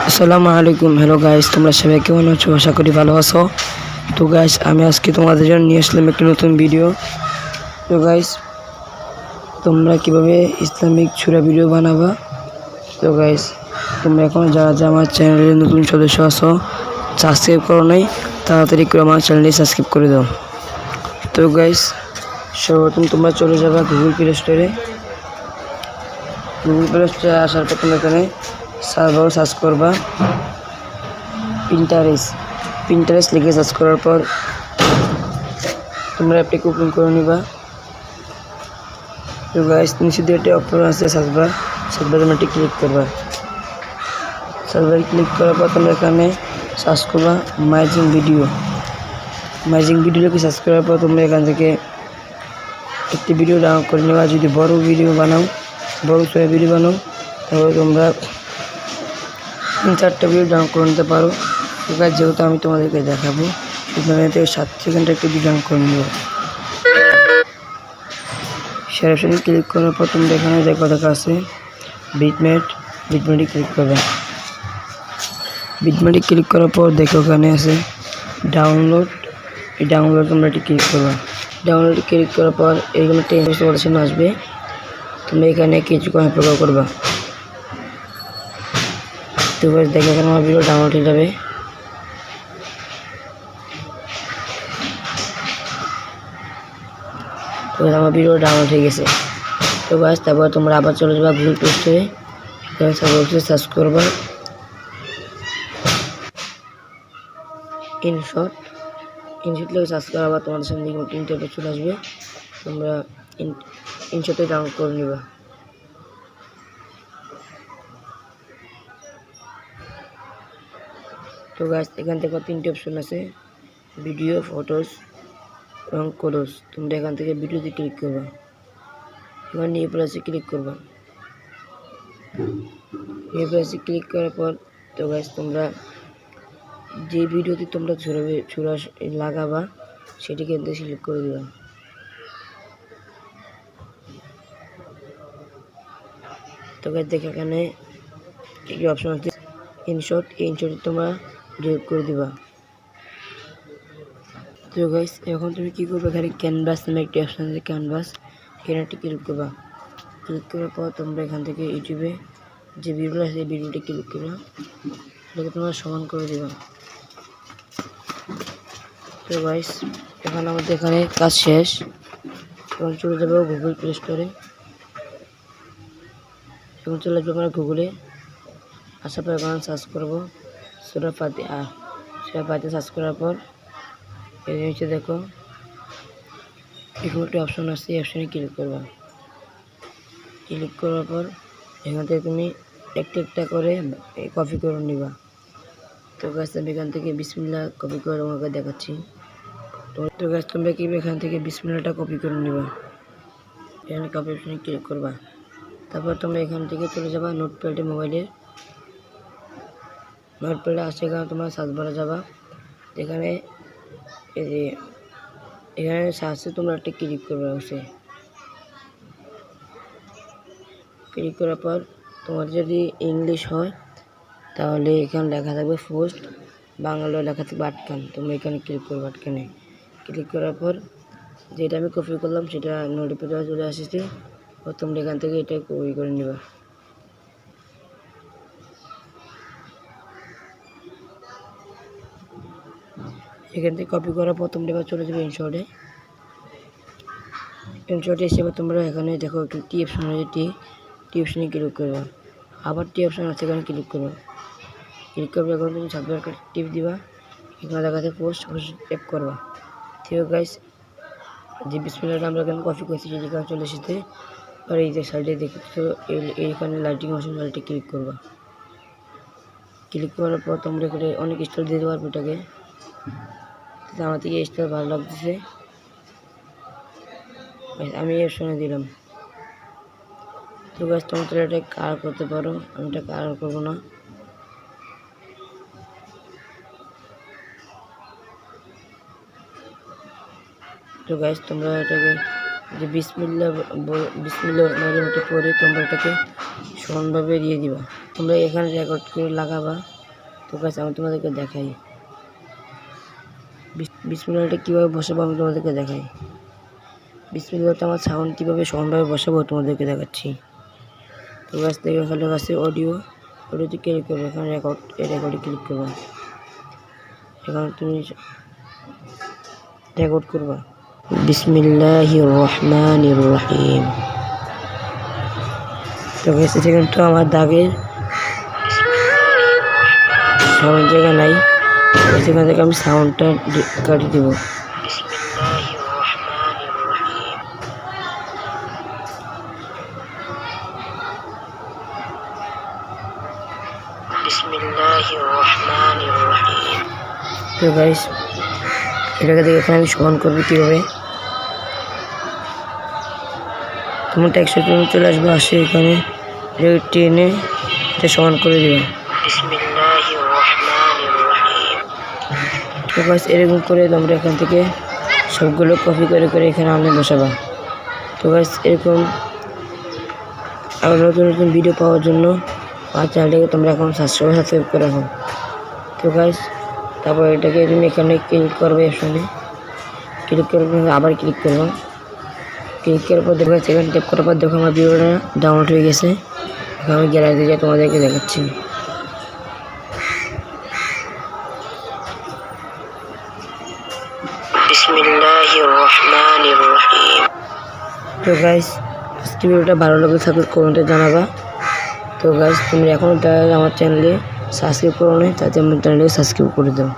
আসসালামু আলাইকুম। Hello guys, তোমরা সবাই কেমন আছো? আশা করি ভালো আছো। তো গাইস, আমি আজকে তোমাদের জন্য নিয়ে আসলাম একটি নতুন ভিডিও। তো গাইস, তোমরা কিভাবে ইসলামিক সূরা ভিডিও বানাবা। তো গাইস, তোমরা এখন যারা আমার চ্যানেলের নতুন সদস্য আছো, সাবস্ক্রাইব করো নাই, তাড়াতাড়ি করে আমার চ্যানেলটি সাবস্ক্রাইব করে দাও। তো গাইস, সর্বপ্রথম তোমরা চলে যাবা গুগল প্লে স্টোরে। গুগল প্লে স্টোরে আসার পর তোমরা এখানে সার্চ করবা পিন্টারেস্ট লিখে সার্চ করার পর তোমরা অ্যাপটিকে ওপেন করে নিবা। তো গাইস, নিচে দিয়ে একটা অপশন আছে সার্চবার তোমরা ক্লিক করবা। সার্চবারে ক্লিক করার পর তোমরা এখানে সার্চ করবা মাইজিং ভিডিও লিখে সার্চ করার পর তোমরা এখান থেকে একটি ভিডিও ডাউনলোড করে নেবা। যদি বড় ভিডিও বানাও তাহলে তোমরা 3-4টা ভিডিও ডাউনলোড করে নিতে পারো। ঠিক আছে, যেহেতু আমি তোমাদেরকে দেখাবো, সুতরাং থেকে 7 সেকেন্ডের একটি ভিডিও ডাউনলোড করে নেব। শেয়ার অপশনে ক্লিক করার পর তোমরা এখানে যে কথা আছে বিটমেটে ক্লিক করবে। বিটমেটে ক্লিক করার পর দেখো ওখানে আছে ডাউনলোড। এই ডাউনলোড তোমরা এটি ক্লিক করবে। ডাউনলোডে ক্লিক করার পর এইগুলো তোমাদের সামনে আসবে। তোমরা এখানে কিছুক্ষণ অপেক্ষা করবা। তো দেখো এখানে আমার ভিডিও ডাউনলোড হয়ে যাবে। তো আমার ভিডিও ডাউনলোড হয়ে গেছে। তো গাইস, তারপর তোমরা আবার চলে যাবা গুগল প্লে স্টোরে, সার্চ করবা ইনশট লিখে সার্চ করা। আবার তোমাদের সামনে ইন্টারফেস চলে আসবে। তোমরা ইনশটে ডাউনলোড করে নিবা। তো গাইস, এখান থেকে 3টে অপশন আছে, ভিডিও, ফটোস এবং কোডস। তোমরা এখান থেকে ভিডিওতে ক্লিক করবা। এবার নিউ প্লাসে ক্লিক করবা। নিউ প্লাসে ক্লিক করার পর তো গাইস, তোমরা যে ভিডিওতে তোমরা ছুরা লাগাবা সেটিকে সিলেক্ট করে দিবা। তো গাইস, দেখো এখানে একটি অপশন আছে ইনশট। এই ইনশটে তোমরা ডিলিট করে দিবা। তো গাইস, এখন তুমি কি করবে, এখানে ক্যানভাস নামে একটি অপশন আছে, এখানে একটি ক্লিক করবা। ক্লিক করার পর তোমরা এখান থেকে ইউটিউবে যে ভিডিওটা আছে এই ভিডিওটি ক্লিক করবা। এটাকে তোমরা সমান করে দিবা। তো গাইস, এখন আমাদের এখানে কাজ শেষ। এখন চলে যাবো গুগল প্লে স্টোরে। এখন চলে যাবো আমরা গুগলে। আসার পর এখন সার্চ করবো সূরা ফাতিহা। সার্চ করার পর এই নিচে দেখো এখানে একটা অপশন আছে, এই অপশনে ক্লিক করবা। ক্লিক করার পর এখান থেকে তুমি একটা করে কপি করে নিবা। তো গাছ, আমি এখান থেকে বিসমিল্লাহ কপি করে তোমাকে দেখাচ্ছি। তো গাছ, তোমরা কি এখান থেকে বিসমিল্লাহটা কপি করে নিবা। এখানে কপি অপশনে ক্লিক করবা। তারপর তোমরা এখান থেকে চলে যাবা নোটপ্যাডে। মোবাইলের নোটপ্যাডে আসে এখানে তোমরা সার্চ বারে যাবা। এখানে সার্চে তোমরা একটা ক্লিক করবে। অবশ্যই ক্লিক করার পর তোমার যদি ইংলিশ হয় তাহলে এখানে লেখা থাকবে পোস্ট, বাংলা লেখা থাকবে আটকান। তোমরা এখানে ক্লিক করবে। আটকানে ক্লিক করার পর যেটা আমি কপি করলাম সেটা নোটিফিকেশন চলে আসছে। ও তোমরা এখান থেকে এটা কপি করে নিবা। এখান থেকে কপি করার পর তোমরা এবার চলে যাবে ইনশটে এসে তোমরা এখানে দেখো একটু টি অপশন আছে, টি অপশনে ক্লিক করবা। আবার টি অপশন আছে, এখানে ক্লিক করবা। ক্লিক করবে, এখন তুমি সাবস্ক্রাইব টিপ দিবা। এখানে দেখাতে পোস্ট ট্যাপ করবা। ঠিক আছে গাইস, যে বিসমিল্লাহটা আমরা এখানে কপি করেছি সেটা চলে এসেছে। আর এই যে সাইডে দেখছো এইখানে লাইটিং অপশন, লাইটে ক্লিক করবা। ক্লিক করার পর তোমরা এখানে অনেক স্টাইল দিতে পারবে এটাকে। আমার থেকে স্টাইল ভালো লাগতেছে, আমি অপশনে দিলাম। তো গাছ, তোমরা এটা কালার করতে পারো, আমি এটা কালার করবো না। তো গাইস, তোমরা এটাকে যে বিসমিল্লাহ পরে তোমরা এটাকে সমানভাবে দিয়ে দিবা। তোমরা এখানে রেকর্ড করে লাগাবা। তো গাইস আমি তোমাদেরকে দেখাই বিসমিল্লাহটা কীভাবে বসাবো আমি তোমাদেরকে দেখাই। বিসমিল্লাহটা আমার সাউন্ড কীভাবে সমানভাবে বসাবো তোমাদেরকে দেখাচ্ছি। তো গাছ থেকে এখানে আছে অডিওতে ক্লিক করবে, এখানে রেকর্ডে ক্লিক করবা, এখানে তুমি রেকর্ড করবা বিসমিল্লাহির রহমানির রহিম। তো গাছ সেখানে তো আমার দাগের সাউন্ড জায়গা নাই, সেখান থেকে আমি সাউন্ডটা কাটিয়ে দেবো। তো গাইস এটাকে দেখে এখানে আমি সমান করবো কীভাবে। তোমার টেক্সচার তুমি চলে আসবে, আসে এখানে টেনে এটা সমান করে দেবে। তো গাইস এরকম করে তোমরা এখান থেকে সবগুলো কপি করে করে এখানে আনে বসাবা। তো গাইস এরকম আরও নতুন নতুন ভিডিও পাওয়ার জন্য আমার চ্যানেলটাকে তোমরা এখন সাবস্ক্রাইব করে রাখো। তো গাইস তারপর এটাকে তুমি এখানে ক্লিক করবে, অপশনে ক্লিক করবে, আবার ক্লিক করবো, ক্লিক করার পর দেখবে সেখানে ট্যাপ করার পর দেখো আমার ভিডিওটা ডাউনলোড হয়ে গেছে। এখন আমি গ্যালারিতে যাই তোমাদেরকে দেখাচ্ছি। তো গাইস আজকে ভিডিওটা ভালো লাগলে থাকলে কমেন্টে জানাবা। তো গাইস তুমি এখন আমার চ্যানেলে সাবস্ক্রাইব করো না, তাতে আমার চ্যানেলে সাবস্ক্রাইব করে দাও।